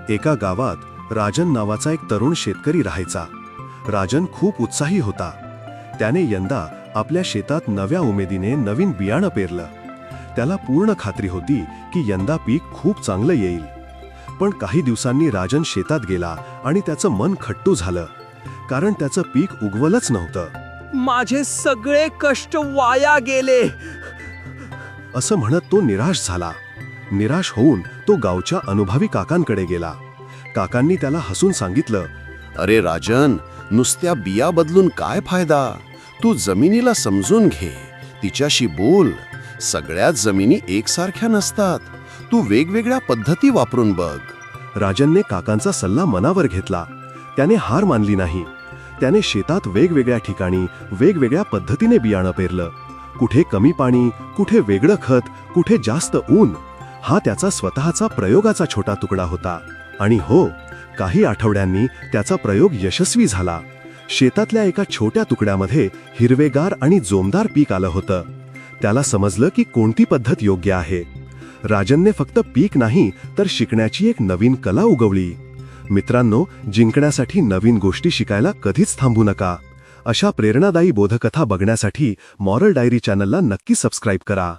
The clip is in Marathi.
एका गावात राजन नावाचा एक तरुण शेतकरी राहायचा. राजन खूप उत्साही होता. त्याने यंदा आपल्या शेतात नव्या उमेदीने नवीन बियाणं पेरलं. त्याला पूर्ण खात्री होती की यंदा पीक खूप चांगलं येईल. पण काही दिवसांनी राजन शेतात गेला आणि त्याचं मन खट्टू झालं, कारण त्याचं पीक उगवलंच नव्हतं. माझे सगळे कष्ट वाया गेले. असं म्हणत तो निराश झाला. निराश होऊन तो गावच्या अनुभवी काकांकडे गेला. काकांनी त्याला हसून सांगितलं, अरे राजन, नुसत्या बिया बदलून काय फायदा? तू जमिनीला समजून घे, तिच्याशी बोल. सगळ्याच जमिनी एकसारख्या नसतात. तू वेगवेगळ्या पद्धती वापरून बघ. राजनने काकांचा सल्ला मनावर घेतला. त्याने हार मानली नाही. त्याने शेतात वेगवेगळ्या ठिकाणी वेगवेगळ्या पद्धतीने बियाणं पेरलं. कुठे कमी पाणी, कुठे वेगळं खत, कुठे जास्त ऊन. हा त्याचा स्वतःचा प्रयोगाचा छोटा तुकडा होता. आणि हो, काही आठवड्यांनी त्याचा प्रयोग यशस्वी झाला. शेतातल्या एका छोट्या तुकड्यामध्ये हिरवेगार आणि जोमदार पीक आलं होतं. त्याला समजलं की कोणती पद्धत योग्य आहे. राजनने फक्त पीक नाही तर शिकण्याची एक नवीन कला उगवली. मित्रांनो, जिंकण्यासाठी नवीन गोष्टी शिकायला कधीच थांबू नका. अशा प्रेरणादायी बोधकथा बघण्यासाठी मॉरल डायरी चॅनलला नक्की सबस्क्राईब करा.